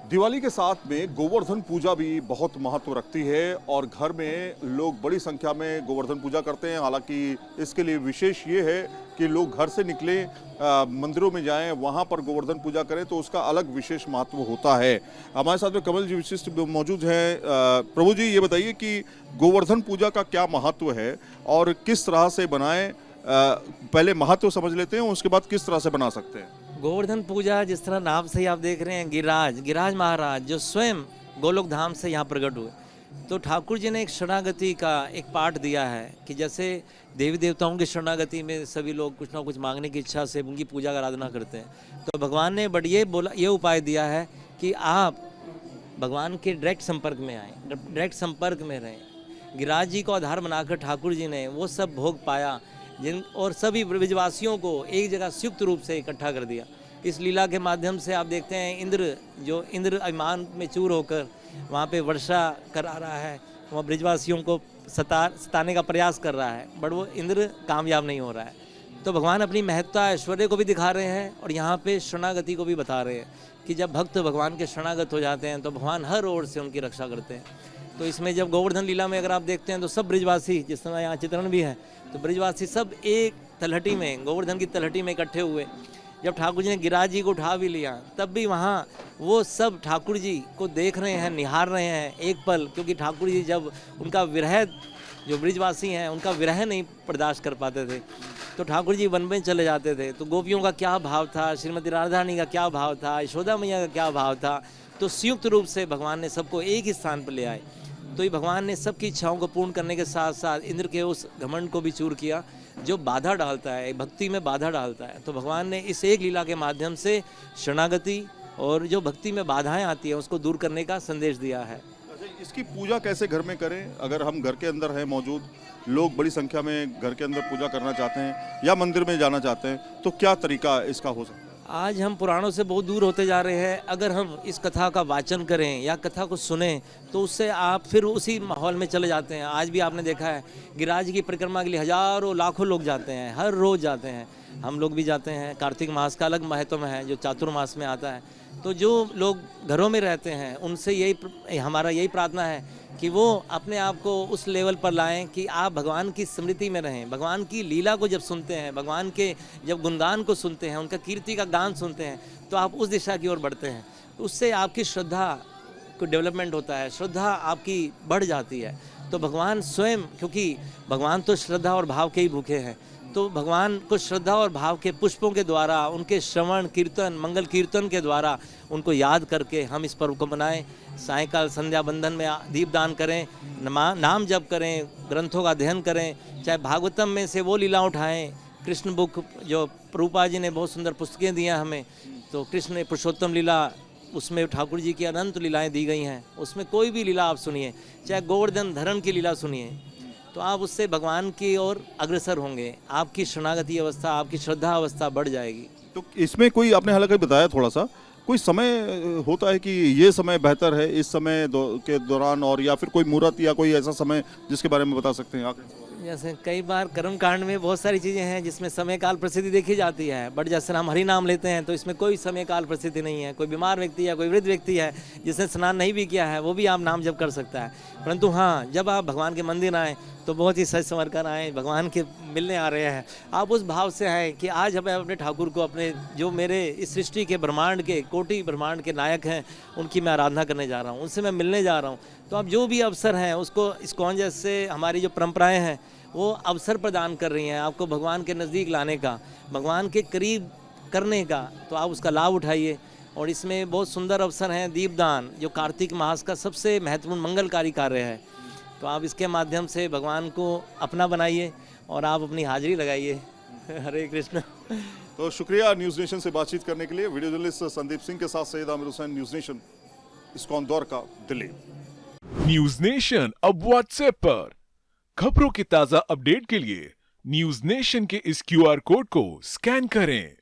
दिवाली के साथ में गोवर्धन पूजा भी बहुत महत्व रखती है और घर में लोग बड़ी संख्या में गोवर्धन पूजा करते हैं। हालांकि इसके लिए विशेष ये है कि लोग घर से निकले मंदिरों में जाएं, वहां पर गोवर्धन पूजा करें, तो उसका अलग विशेष महत्व होता है। हमारे साथ में कमल जी विशिष्ट मौजूद हैं। प्रभु जी, ये बताइए कि गोवर्धन पूजा का क्या महत्व है और किस तरह से बनाएं। पहले महत्व समझ लेते हैं, उसके बाद किस तरह से बना सकते हैं। गोवर्धन पूजा, जिस तरह नाम से ही आप देख रहे हैं, गिरिराज महाराज जो स्वयं गोलोक धाम से यहाँ प्रकट हुए, तो ठाकुर जी ने एक शरणागति का एक पाठ दिया है कि जैसे देवी देवताओं की शरणागति में सभी लोग कुछ ना कुछ मांगने की इच्छा से उनकी पूजा का आराधना करते हैं, तो भगवान ने ये उपाय दिया है कि आप भगवान के डायरेक्ट संपर्क में आएँ, डायरेक्ट संपर्क में रहें। गिरिराज जी को आधार बनाकर ठाकुर जी ने वो सब भोग पाया और सभी ब्रजवासियों को एक जगह संयुक्त रूप से इकट्ठा कर दिया। इस लीला के माध्यम से आप देखते हैं इंद्र अभिमान में चूर होकर वहाँ पे वर्षा करा रहा है, वहाँ ब्रजवासियों को सताने का प्रयास कर रहा है, बट वो इंद्र कामयाब नहीं हो रहा है। तो भगवान अपनी महत्ता ऐश्वर्य को भी दिखा रहे हैं और यहाँ पे शरणागति को भी बता रहे हैं कि जब भक्त भगवान के शरणागत हो जाते हैं तो भगवान हर ओर से उनकी रक्षा करते हैं। तो इसमें जब गोवर्धन लीला में अगर आप देखते हैं तो सब ब्रजवासी, जिस तरह यहाँ चित्रण भी है, तो ब्रजवासी सब एक तलहटी में, गोवर्धन की तलहटी में इकट्ठे हुए। जब ठाकुर जी ने गिरिराज जी को उठा भी लिया, तब भी वहाँ वो सब ठाकुर जी को देख रहे हैं, निहार रहे हैं एक पल, क्योंकि ठाकुर जी जब उनका विरह, जो ब्रजवासी हैं उनका विरह नहीं बर्दाश्त कर पाते थे, तो ठाकुर जी वन में चले जाते थे। तो गोपियों का क्या भाव था, श्रीमती राधा रानी का क्या भाव था, यशोदा मैया का क्या भाव था, तो संयुक्त रूप से भगवान ने सबको एक ही स्थान पर ले आए। तो ये भगवान ने सबकी इच्छाओं को पूर्ण करने के साथ साथ इंद्र के उस घमंड को भी चूर किया जो बाधा डालता है, भक्ति में बाधा डालता है। तो भगवान ने इस एक लीला के माध्यम से शरणागति और जो भक्ति में बाधाएं आती हैं उसको दूर करने का संदेश दिया है। अच्छा, इसकी पूजा कैसे घर में करें? अगर हम घर के अंदर हैं मौजूद, लोग बड़ी संख्या में घर के अंदर पूजा करना चाहते हैं या मंदिर में जाना चाहते हैं, तो क्या तरीका इसका हो सकता है? आज हम पुराणों से बहुत दूर होते जा रहे हैं। अगर हम इस कथा का वाचन करें या कथा को सुने तो उससे आप फिर उसी माहौल में चले जाते हैं। आज भी आपने देखा है गिरिराज की परिक्रमा के लिए हजारों लाखों लोग जाते हैं, हर रोज़ जाते हैं। हम लोग भी जाते हैं। कार्तिक मास का अलग महत्व है जो चातुर्मास में आता है। तो जो लोग घरों में रहते हैं उनसे हमारा यही प्रार्थना है कि वो अपने आप को उस लेवल पर लाएं कि आप भगवान की स्मृति में रहें। भगवान की लीला को जब सुनते हैं, भगवान के जब गुणगान को सुनते हैं, उनका कीर्ति का गान सुनते हैं, तो आप उस दिशा की ओर बढ़ते हैं। उससे आपकी श्रद्धा को डेवलपमेंट होता है, श्रद्धा आपकी बढ़ जाती है। तो भगवान स्वयं, क्योंकि भगवान तो श्रद्धा और भाव के ही भूखे हैं, तो भगवान को श्रद्धा और भाव के पुष्पों के द्वारा, उनके श्रवण कीर्तन, मंगल कीर्तन के द्वारा उनको याद करके हम इस पर्व को मनाएं। सायंकाल संध्या बंधन में दीपदान करें, नाम जप करें, ग्रंथों का अध्ययन करें, चाहे भागवतम में से वो लीला उठाएं। कृष्ण बुक जो प्रभुपाद जी ने बहुत सुंदर पुस्तकें दी हैं हमें, तो कृष्ण पुरुषोत्तम लीला, उसमें ठाकुर जी की अनंत लीलाएं दी गई हैं। उसमें कोई भी लीला आप सुनिए, चाहे गोवर्धन धरण की लीला सुनिए, तो आप उससे भगवान की ओर अग्रसर होंगे। आपकी शरणागति अवस्था, आपकी श्रद्धा अवस्था बढ़ जाएगी। तो इसमें कोई, आपने हालांकि बताया थोड़ा सा, कोई समय होता है कि ये समय बेहतर है इस समय के दौरान, और या फिर कोई मुहूर्त या कोई ऐसा समय जिसके बारे में बता सकते हैं आप? जैसे कई बार कर्म कांड में बहुत सारी चीज़ें हैं जिसमें समय काल परिस्थिति देखी जाती है, बट जैसे हम हरि नाम लेते हैं तो इसमें कोई समय काल परिस्थिति नहीं है। कोई बीमार व्यक्ति है, कोई वृद्ध व्यक्ति है जिसने स्नान नहीं भी किया है, वो भी आप नाम जप कर सकता है। परंतु हाँ, जब आप भगवान के मंदिर आएँ तो बहुत ही सज संवर कर आएँ, भगवान के मिलने आ रहे हैं, आप उस भाव से आएँ कि आज हमें अपने ठाकुर को, अपने जो मेरे इस सृष्टि के ब्रह्मांड के, कोटि ब्रह्मांड के नायक हैं, उनकी मैं आराधना करने जा रहा हूँ, उनसे मैं मिलने जा रहा हूँ। तो आप जो भी अवसर हैं उसको, इस्कॉन जैसे हमारी जो परंपराएं हैं वो अवसर प्रदान कर रही हैं आपको भगवान के नज़दीक लाने का, भगवान के करीब करने का, तो आप उसका लाभ उठाइए। और इसमें बहुत सुंदर अवसर हैं। दीपदान जो कार्तिक मास का सबसे महत्वपूर्ण मंगलकारी कार्य है, तो आप इसके माध्यम से भगवान को अपना बनाइए और आप अपनी हाजिरी लगाइए। हरे कृष्ण। तो शुक्रिया न्यूज़ नेशन से बातचीत करने के लिए। वीडियो जर्नलिस्ट संदीप सिंह के साथ Syed Aamir Hussain, news nation, ISKCON Dwarka, Delhi. News nation अब व्हाट्सएप पर खबरों की ताजा अपडेट के लिए न्यूज़ नेशन के इस QR कोड को स्कैन करें।